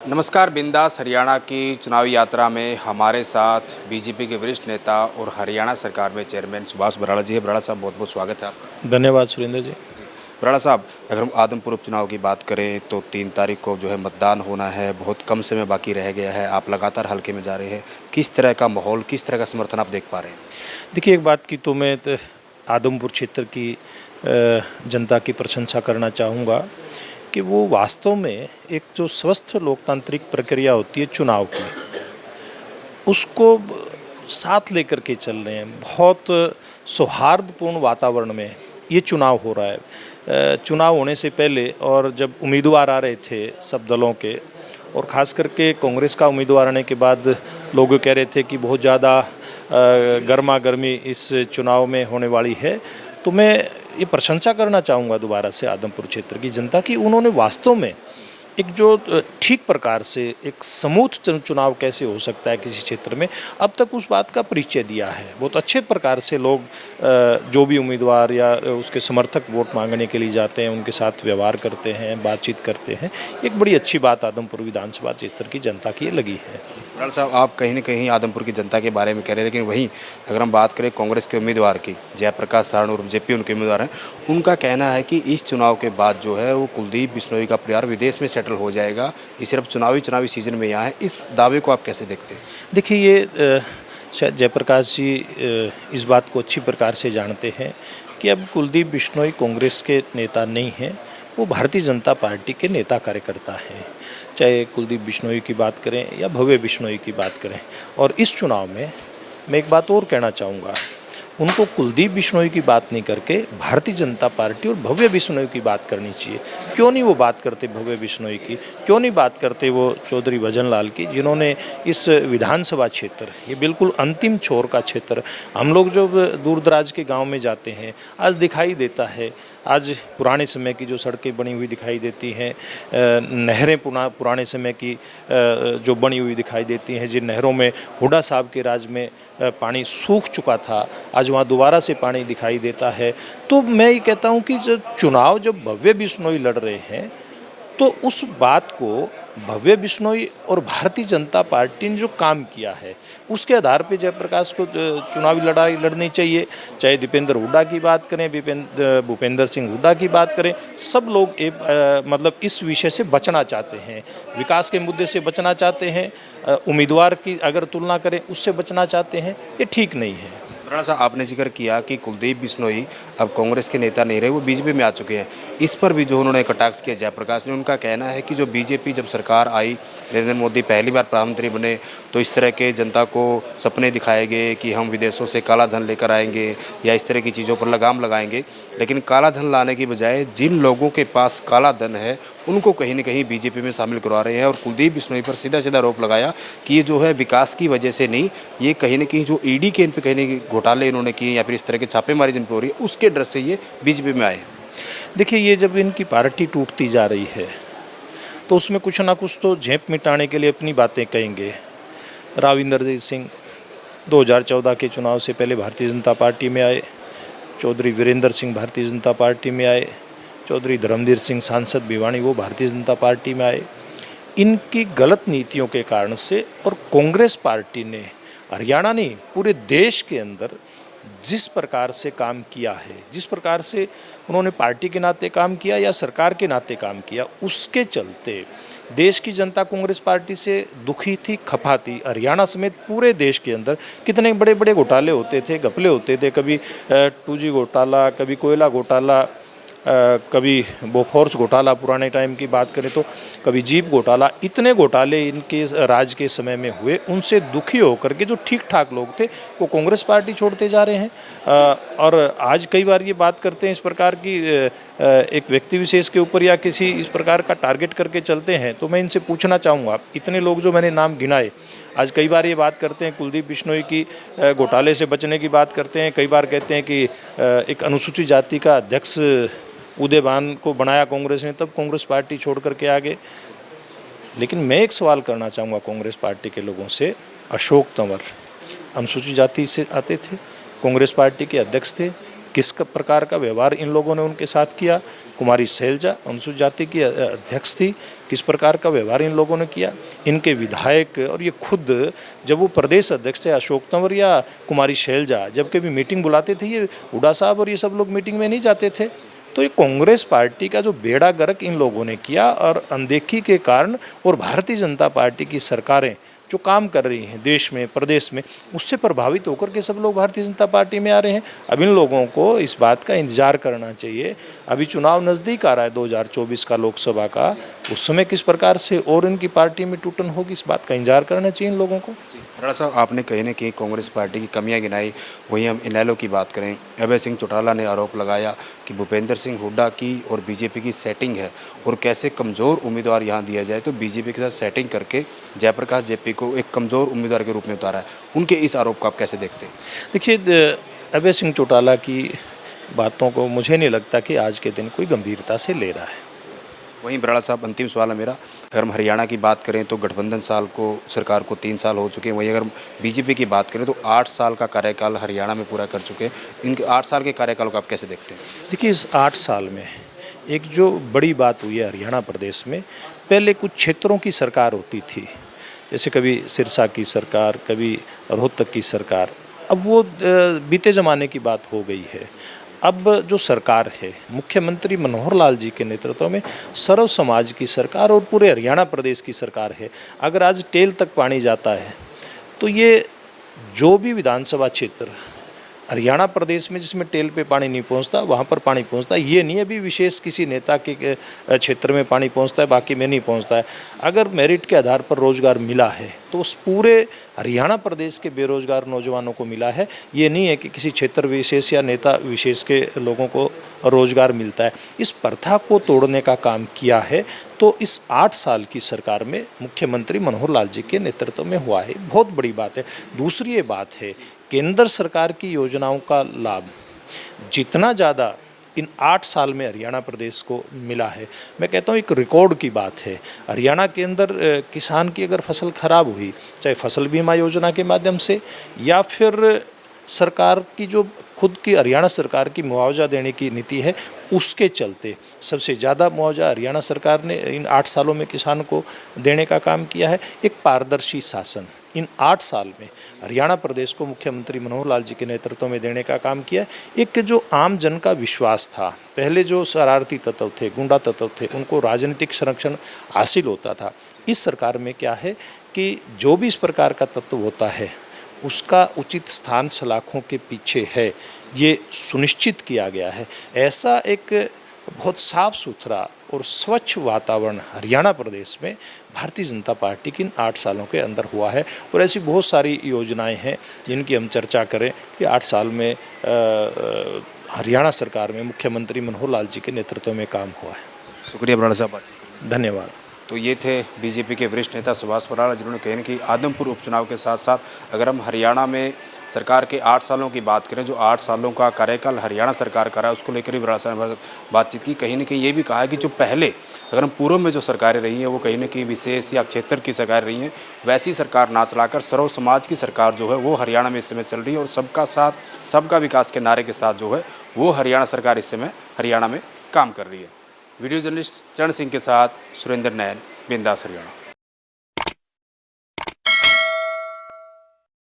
नमस्कार। बिंदास हरियाणा की चुनावी यात्रा में हमारे साथ बीजेपी के वरिष्ठ नेता और हरियाणा सरकार में चेयरमैन सुभाष बराड़ा जी है। बराड़ा साहब, बहुत बहुत स्वागत है आपका। धन्यवाद सुरेंद्र जी। बराड़ा साहब, अगर हम आदमपुर उपचुनाव की बात करें तो 3 तारीख को जो है मतदान होना है, बहुत कम समय बाकी रह गया है। आप लगातार हल्के में जा रहे हैं, किस तरह का माहौल, किस तरह का समर्थन आप देख पा रहे हैं? देखिए, एक बात की तो मैं आदमपुर क्षेत्र की जनता की प्रशंसा करना चाहूँगा कि वो वास्तव में एक जो स्वस्थ लोकतांत्रिक प्रक्रिया होती है चुनाव की, उसको साथ लेकर के चल रहे हैं। बहुत सौहार्दपूर्ण वातावरण में ये चुनाव हो रहा है। चुनाव होने से पहले और जब उम्मीदवार आ रहे थे सब दलों के, और ख़ास करके कांग्रेस का उम्मीदवार आने के बाद लोग कह रहे थे कि बहुत ज़्यादा गर्मा गर्मी इस चुनाव में होने वाली है। तो मैं ये प्रशंसा करना चाहूँगा दोबारा से आदमपुर क्षेत्र की जनता की। उन्होंने वास्तव में एक जो ठीक प्रकार से एक समूथ चुनाव कैसे हो सकता है किसी क्षेत्र में, अब तक उस बात का परिचय दिया है। बहुत अच्छे प्रकार से लोग जो भी उम्मीदवार या उसके समर्थक वोट मांगने के लिए जाते हैं, उनके साथ व्यवहार करते हैं, बातचीत करते हैं। एक बड़ी अच्छी बात आदमपुर विधानसभा क्षेत्र की जनता की लगी है। बराड़ा साहब, आप कहीं न कहीं आदमपुर की जनता के बारे में कह रहे हैं, लेकिन वहीं अगर हम बात करें कांग्रेस के उम्मीदवार की, जयप्रकाश सारण और जेपी उनके उम्मीदवार हैं, उनका कहना है कि इस चुनाव के बाद जो है वो कुलदीप बिश्नोई का परिवार विदेश में सेटल हो जाएगा, ये सिर्फ चुनावी सीजन में यहाँ है। इस दावे को आप कैसे देखते हैं? देखिए, ये शायद जयप्रकाश जी इस बात को अच्छी प्रकार से जानते हैं कि अब कुलदीप बिश्नोई कांग्रेस के नेता नहीं हैं, वो भारतीय जनता पार्टी के नेता कार्यकर्ता हैं। चाहे कुलदीप बिश्नोई की बात करें या भव्य बिश्नोई की बात करें। और इस चुनाव में मैं एक बात और कहना चाहूँगा, उनको कुलदीप बिश्नोई की बात नहीं करके भारतीय जनता पार्टी और भव्य बिश्नोई की बात करनी चाहिए। क्यों नहीं वो बात करते भव्य बिश्नोई की, क्यों नहीं बात करते वो चौधरी भजन लाल की, जिन्होंने इस विधानसभा क्षेत्र, ये बिल्कुल अंतिम छोर का क्षेत्र, हम लोग जो दूर दराज के गांव में जाते हैं आज दिखाई देता है। आज पुराने समय की जो सड़कें बनी हुई दिखाई देती हैं, नहरें पुराने समय की जो बनी हुई दिखाई देती हैं, जिन नहरों में हुड्डा साहब के राज में पानी सूख चुका था, आज वहाँ दोबारा से पानी दिखाई देता है। तो मैं ये कहता हूँ कि जब भव्य बिश्नोई लड़ रहे हैं, तो उस बात को भव्य बिश्नोई और भारतीय जनता पार्टी ने जो काम किया है उसके आधार पे जयप्रकाश को चुनावी लड़ाई लड़नी चाहिए। चाहे दीपेंद्र हुड्डा की बात करें, भूपेंद्र सिंह हुड्डा की बात करें, सब लोग मतलब इस विषय से बचना चाहते हैं, विकास के मुद्दे से बचना चाहते हैं, उम्मीदवार की अगर तुलना करें उससे बचना चाहते हैं। ये ठीक नहीं है। बराड़ा साहब, आपने जिक्र किया कि कुलदीप बिश्नोई अब कांग्रेस के नेता नहीं रहे, वो बीजेपी में आ चुके हैं। इस पर भी जो उन्होंने कटाक्ष किया जयप्रकाश ने, उनका कहना है कि जो बीजेपी जब सरकार आई, नरेंद्र मोदी पहली बार प्रधानमंत्री बने, तो इस तरह के जनता को सपने दिखाए गए कि हम विदेशों से काला धन लेकर आएंगे या इस तरह की चीज़ों पर लगाम लगाएंगे। लेकिन काला धन लाने की बजाय जिन लोगों के पास काला धन है उनको कहीं न कहीं बीजेपी में शामिल करवा रहे हैं। और कुलदीप बिश्नोई पर सीधा सीधा आरोप लगाया कि ये जो है विकास की वजह से नहीं, ये कहीं न कहीं जो ईडी के इन पर कहीं न कहीं घोटाले इन्होंने किए या फिर इस तरह के छापेमारी जिन पर हो रही है, उसके डर से ये बीजेपी में आए। देखिए, ये जब इनकी पार्टी टूटती जा रही है तो उसमें कुछ ना कुछ तो झेप मिटाने के लिए अपनी बातें कहेंगे। राव इंद्रजीत सिंह 2014 के चुनाव से पहले भारतीय जनता पार्टी में आए, चौधरी वीरेंद्र सिंह भारतीय जनता पार्टी में आए, चौधरी धर्मवीर सिंह सांसद भिवानी वो भारतीय जनता पार्टी में आए। इनकी गलत नीतियों के कारण से और कांग्रेस पार्टी ने हरियाणा नहीं पूरे देश के अंदर जिस प्रकार से काम किया है, जिस प्रकार से उन्होंने पार्टी के नाते काम किया या सरकार के नाते काम किया, उसके चलते देश की जनता कांग्रेस पार्टी से दुखी थी, खफा थी। हरियाणा समेत पूरे देश के अंदर कितने बड़े बड़े घोटाले होते थे, घपले होते थे, कभी 2G घोटाला, कभी कोयला घोटाला, कभी बोफोर्स घोटाला, पुराने टाइम की बात करें तो कभी जीप घोटाला। इतने घोटाले इनके राज के समय में हुए, उनसे दुखी होकर के जो ठीक ठाक लोग थे वो कांग्रेस पार्टी छोड़ते जा रहे हैं। और आज कई बार ये बात करते हैं इस प्रकार की एक व्यक्ति विशेष के ऊपर या किसी इस प्रकार का टारगेट करके चलते हैं। तो मैं इनसे पूछना चाहूँगा, इतने लोग जो मैंने नाम गिनाए, आज कई बार ये बात करते हैं कुलदीप बिश्नोई की घोटाले से बचने की बात करते हैं, कई बार कहते हैं कि एक अनुसूचित जाति का अध्यक्ष उदयभान को बनाया कांग्रेस ने, तब कांग्रेस पार्टी छोड़ करके आ गए। लेकिन मैं एक सवाल करना चाहूँगा कांग्रेस पार्टी के लोगों से, अशोक तंवर अनुसूचित जाति से आते थे, कांग्रेस पार्टी के अध्यक्ष थे, किस प्रकार का व्यवहार इन लोगों ने उनके साथ किया। कुमारी शैलजा अनुसूचित जाति की अध्यक्ष थी, किस प्रकार का व्यवहार इन लोगों ने किया। इनके विधायक और ये खुद जब वो प्रदेश अध्यक्ष थे अशोक तंवर या कुमारी शैलजा, जब कभी मीटिंग बुलाते थे ये हुड्डा साहब और ये सब लोग मीटिंग में नहीं जाते थे। तो ये कांग्रेस पार्टी का जो बेड़ा गर्क इन लोगों ने किया और अनदेखी के कारण, और भारतीय जनता पार्टी की सरकारें जो काम कर रही हैं देश में प्रदेश में, उससे प्रभावित होकर के सब लोग भारतीय जनता पार्टी में आ रहे हैं। अब इन लोगों को इस बात का इंतजार करना चाहिए। अभी चुनाव नज़दीक आ रहा है 2024 का लोकसभा का, उस समय किस प्रकार से और इनकी पार्टी में टूटन होगी, इस बात का इंतजार करना चाहिए इन लोगों को। बराड़ साहब, आपने कहीं न कहीं कांग्रेस पार्टी की कमियां गिनाई। वहीं हम इनेलो की बात करें, अभय सिंह चौटाला ने आरोप लगाया कि भूपेंद्र सिंह हुड्डा की और बीजेपी की सेटिंग है और कैसे कमज़ोर उम्मीदवार यहाँ दिया जाए तो बीजेपी के साथ सेटिंग करके जयप्रकाश जेपी को एक कमज़ोर उम्मीदवार के रूप में उतारा है। उनके इस आरोप को आप कैसे देखते हैं? देखिए, अभय सिंह चौटाला की बातों को मुझे नहीं लगता कि आज के दिन कोई गंभीरता से ले रहा है। वहीं बराड़ साहब, अंतिम सवाल है मेरा, अगर हम हरियाणा की बात करें तो गठबंधन सरकार को 3 साल हो चुके हैं। वहीं अगर बीजेपी की बात करें तो 8 साल का कार्यकाल हरियाणा में पूरा कर चुके हैं। इनके 8 साल के कार्यकाल को आप कैसे देखते हैं? देखिए, इस 8 साल में एक जो बड़ी बात हुई है हरियाणा प्रदेश में, पहले कुछ क्षेत्रों की सरकार होती थी, जैसे कभी सिरसा की सरकार, कभी रोहतक की सरकार, अब वो बीते ज़माने की बात हो गई है। अब जो सरकार है मुख्यमंत्री मनोहर लाल जी के नेतृत्व में सर्व समाज की सरकार और पूरे हरियाणा प्रदेश की सरकार है। अगर आज टेल तक पानी जाता है तो ये जो भी विधानसभा क्षेत्र हरियाणा प्रदेश में जिसमें टेल पे पानी नहीं पहुंचता वहाँ पर पानी पहुंचता है। ये नहीं अभी विशेष किसी नेता के क्षेत्र में पानी पहुंचता है बाकी में नहीं पहुंचता है। अगर मेरिट के आधार पर रोज़गार मिला है तो उस पूरे हरियाणा प्रदेश के बेरोजगार नौजवानों को मिला है। ये नहीं है कि किसी क्षेत्र विशेष या नेता विशेष के लोगों को रोज़गार मिलता है। इस प्रथा को तोड़ने का काम किया है तो इस 8 साल की सरकार में मुख्यमंत्री मनोहर लाल जी के नेतृत्व में हुआ है, बहुत बड़ी बात है। दूसरी ये बात है, केंद्र सरकार की योजनाओं का लाभ जितना ज़्यादा इन 8 साल में हरियाणा प्रदेश को मिला है, मैं कहता हूँ एक रिकॉर्ड की बात है। हरियाणा के अंदर किसान की अगर फसल खराब हुई, चाहे फसल बीमा योजना के माध्यम से या फिर सरकार की जो खुद की हरियाणा सरकार की मुआवजा देने की नीति है, उसके चलते सबसे ज़्यादा मुआवजा हरियाणा सरकार ने इन 8 सालों में किसान को देने का काम किया है। एक पारदर्शी शासन इन 8 साल में हरियाणा प्रदेश को मुख्यमंत्री मनोहर लाल जी के नेतृत्व में देने का काम किया है। एक जो आम जन का विश्वास था, पहले जो शरारती तत्व थे, गुंडा तत्व थे, उनको राजनीतिक संरक्षण हासिल होता था। इस सरकार में क्या है कि जो भी इस प्रकार का तत्व होता है उसका उचित स्थान सलाखों के पीछे है, ये सुनिश्चित किया गया है। ऐसा एक बहुत साफ सुथरा और स्वच्छ वातावरण हरियाणा प्रदेश में भारतीय जनता पार्टी की इन 8 सालों के अंदर हुआ है। और ऐसी बहुत सारी योजनाएं हैं जिनकी हम चर्चा करें कि 8 साल में हरियाणा सरकार में मुख्यमंत्री मनोहर लाल जी के नेतृत्व में काम हुआ है। शुक्रिया बराड़ साहब। धन्यवाद। तो ये थे बीजेपी के वरिष्ठ नेता सुभाष बराड़, जिन्होंने कहा कि आदमपुर उपचुनाव के साथ साथ अगर हम हरियाणा में सरकार के 8 सालों की बात करें, जो 8 सालों का कार्यकाल हरियाणा सरकार का रहा है, उसको लेकर भी बराड़ साहब ने बातचीत की। कहीं ना कहीं ये भी कहा है कि जो पहले अगर हम पूर्व में जो सरकारें रही हैं वो कहीं ना कहीं विशेष या क्षेत्र की सरकारें रही हैं, वैसी सरकार ना चलाकर सर्व समाज की सरकार जो है वो हरियाणा में इस समय चल रही है और सबका साथ सबका विकास के नारे के साथ जो है वो हरियाणा सरकार इस समय हरियाणा में काम कर रही है। वीडियो जर्नलिस्ट चरण सिंह के साथ सुरेंद्र नैन, बिंदास हरियाणा।